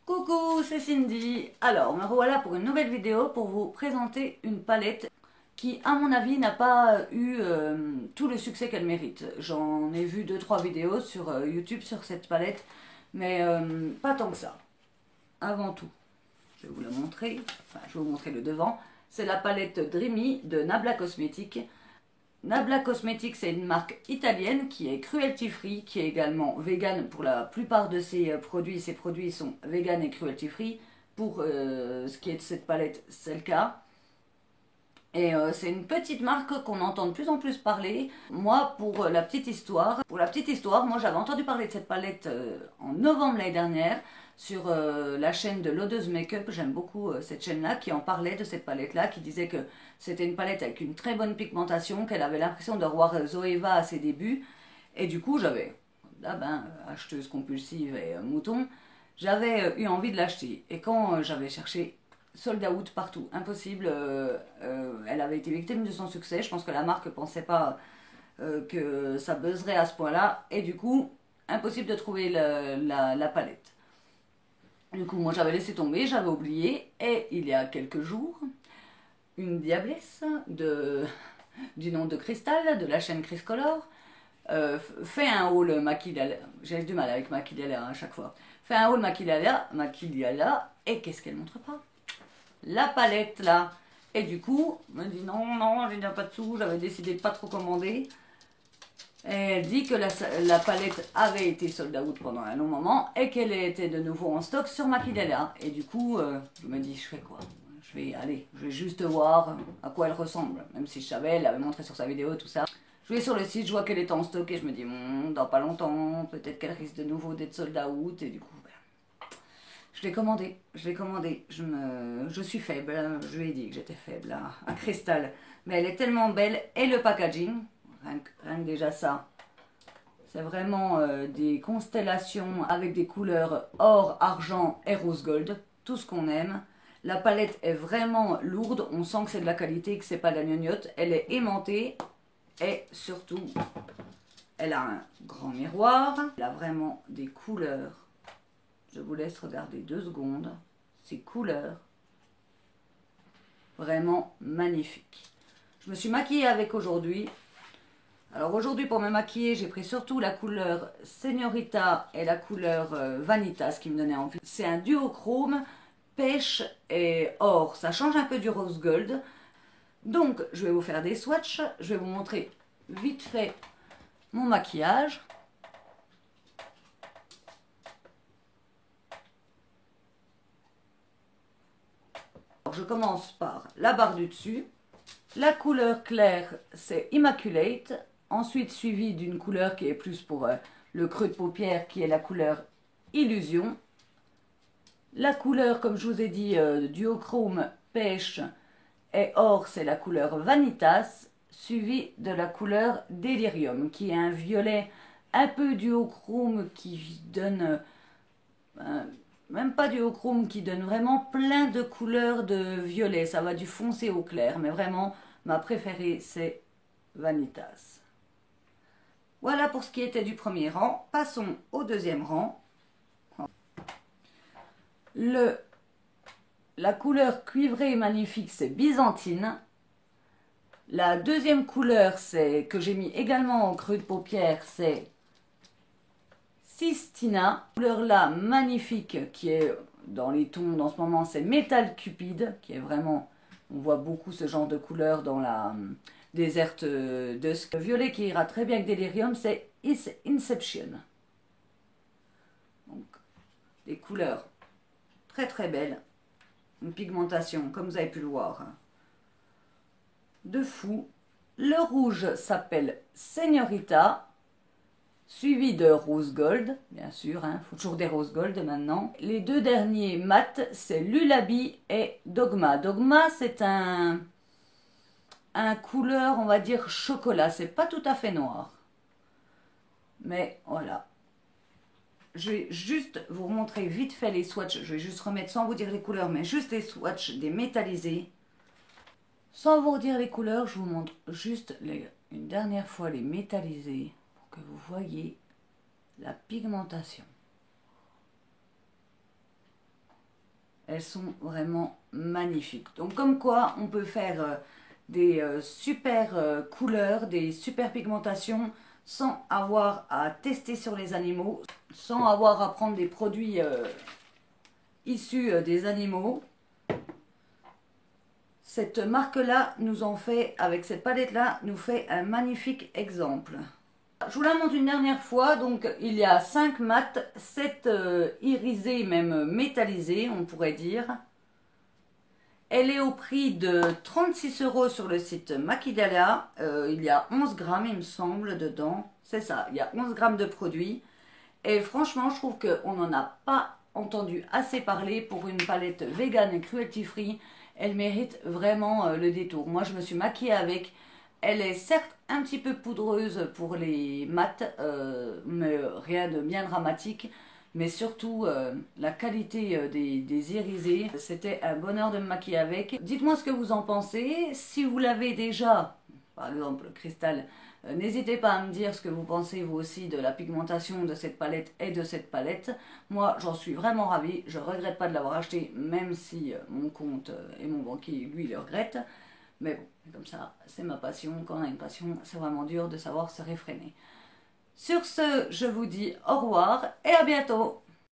Coucou, c'est Cindy. Alors, me revoilà pour une nouvelle vidéo pour vous présenter une palette qui, à mon avis, n'a pas eu tout le succès qu'elle mérite. J'en ai vu 2-3 vidéos sur YouTube sur cette palette, mais pas tant que ça. Avant tout, je vais vous la montrer, enfin, je vais vous montrer le devant. C'est la palette Dreamy de Nabla Cosmetics. Nabla Cosmetics, c'est une marque italienne qui est cruelty free, qui est également vegan pour la plupart de ses produits. Ses produits sont vegan et cruelty free. Pour ce qui est de cette palette, c'est le cas. Et c'est une petite marque qu'on entend de plus en plus parler. Moi, pour la petite histoire, moi j'avais entendu parler de cette palette en novembre l'année dernière sur la chaîne de l'Odeuse Makeup. J'aime beaucoup cette chaîne-là qui en parlait de cette palette-là, qui disait que c'était une palette avec une très bonne pigmentation, qu'elle avait l'impression de revoir Zoeva à ses débuts. Et du coup, j'avais, là ben, acheteuse compulsive et mouton, j'avais eu envie de l'acheter. Et quand j'avais cherché sold out partout, impossible. Elle avait été victime de son succès. Je pense que la marque ne pensait pas que ça buzzerait à ce point-là. Et du coup, impossible de trouver la palette. Du coup, moi j'avais laissé tomber, j'avais oublié. Et il y a quelques jours, une diablesse du nom de Crystal, de la chaîne Criscolor, fait un haul Maquillala. J'ai du mal avec Maquillala à chaque fois. Fait un haul Maquillala, et qu'est-ce qu'elle montre pas? La palette là. Et du coup, me dit non, j'ai pas de sous, j'avais décidé de pas trop commander. Et elle dit que la palette avait été sold out pendant un long moment et qu'elle était de nouveau en stock sur Maquillala. Et du coup, je me dis, je fais quoi? Je vais juste voir à quoi elle ressemble. Même si je savais, elle l'avait montré sur sa vidéo, tout ça. Je vais sur le site, je vois qu'elle est en stock et je me dis, dans pas longtemps, peut-être qu'elle risque de nouveau d'être sold out. Et du coup, je l'ai commandé, je suis faible, je lui ai dit que j'étais faible à Cristal. Mais elle est tellement belle, et le packaging, rien que déjà ça, c'est vraiment des constellations avec des couleurs or, argent et rose gold, tout ce qu'on aime. La palette est vraiment lourde, on sent que c'est de la qualité, que c'est pas de la gnognotte. Elle est aimantée, et surtout, elle a un grand miroir, elle a vraiment des couleurs. Je vous laisse regarder 2 secondes. Ces couleurs, vraiment magnifiques. Je me suis maquillée avec aujourd'hui. Alors aujourd'hui, pour me maquiller, j'ai pris surtout la couleur Señorita et la couleur Vanitas qui me donnait envie. C'est un duochrome pêche et or. Ça change un peu du rose gold. Donc, je vais vous faire des swatchs. Je vais vous montrer vite fait mon maquillage. Je commence par la barre du dessus. La couleur claire, c'est Immaculate. Ensuite, suivi d'une couleur qui est plus pour le creux de paupière, qui est la couleur Illusion. La couleur, comme je vous ai dit, duochrome pêche et or, c'est la couleur Vanitas. Suivi de la couleur Delirium, qui est un violet un peu duochrome qui donne... même pas du haut chrome, qui donne vraiment plein de couleurs de violet. Ça va du foncé au clair, mais vraiment, ma préférée, c'est Vanitas. Voilà pour ce qui était du premier rang. Passons au deuxième rang. La couleur cuivrée magnifique, c'est Byzantine. La deuxième couleur, que j'ai mis également en creux de paupière, c'est Sistina. Couleur là magnifique qui est dans les tons en ce moment, c'est Metal Cupid, qui est vraiment, on voit beaucoup ce genre de couleur dans la Desert Dusk. Le violet qui ira très bien avec Delirium, c'est Inception. Donc des couleurs très très belles, une pigmentation comme vous avez pu le voir de fou. Le rouge s'appelle Señorita, suivi de Rose Gold, bien sûr, il faut toujours des Rose Gold maintenant. Les deux derniers mat, c'est Lullaby et Dogma. Dogma, c'est un couleur, on va dire, chocolat. C'est pas tout à fait noir. Mais voilà. Je vais juste vous montrer vite fait les swatchs. Je vais juste remettre, sans vous dire les couleurs, mais juste les swatchs des métallisés. Sans vous dire les couleurs, je vous montre juste une dernière fois les métallisés pour que vous voyez la pigmentation. elles sont vraiment magnifiques. Donc comme quoi, on peut faire des super couleurs, des super pigmentations sans avoir à tester sur les animaux, sans avoir à prendre des produits issus des animaux. Cette marque-là nous en fait, avec cette palette-là, nous fait un magnifique exemple. Je vous la montre une dernière fois. Donc il y a 5 mats, 7 irisés, même métallisés, on pourrait dire. Elle est au prix de 36 € sur le site Maquidala. Il y a 11 grammes, il me semble, dedans. C'est ça, il y a 11 grammes de produits. Et franchement, je trouve qu'on n'en a pas entendu assez parler pour une palette vegan et cruelty free. Elle mérite vraiment le détour. Moi, je me suis maquillée avec. Elle est certes un petit peu poudreuse pour les mats, mais rien de bien dramatique. Mais surtout, la qualité des irisés, c'était un bonheur de me maquiller avec. Dites-moi ce que vous en pensez. Si vous l'avez déjà, par exemple, Cristal, n'hésitez pas à me dire ce que vous pensez vous aussi de la pigmentation de cette palette et de cette palette. Moi, j'en suis vraiment ravie. Je ne regrette pas de l'avoir acheté, même si mon compte et mon banquier, lui, le regrette. Mais bon, comme ça, c'est ma passion. Quand on a une passion, c'est vraiment dur de savoir se réfréner. Sur ce, je vous dis au revoir et à bientôt.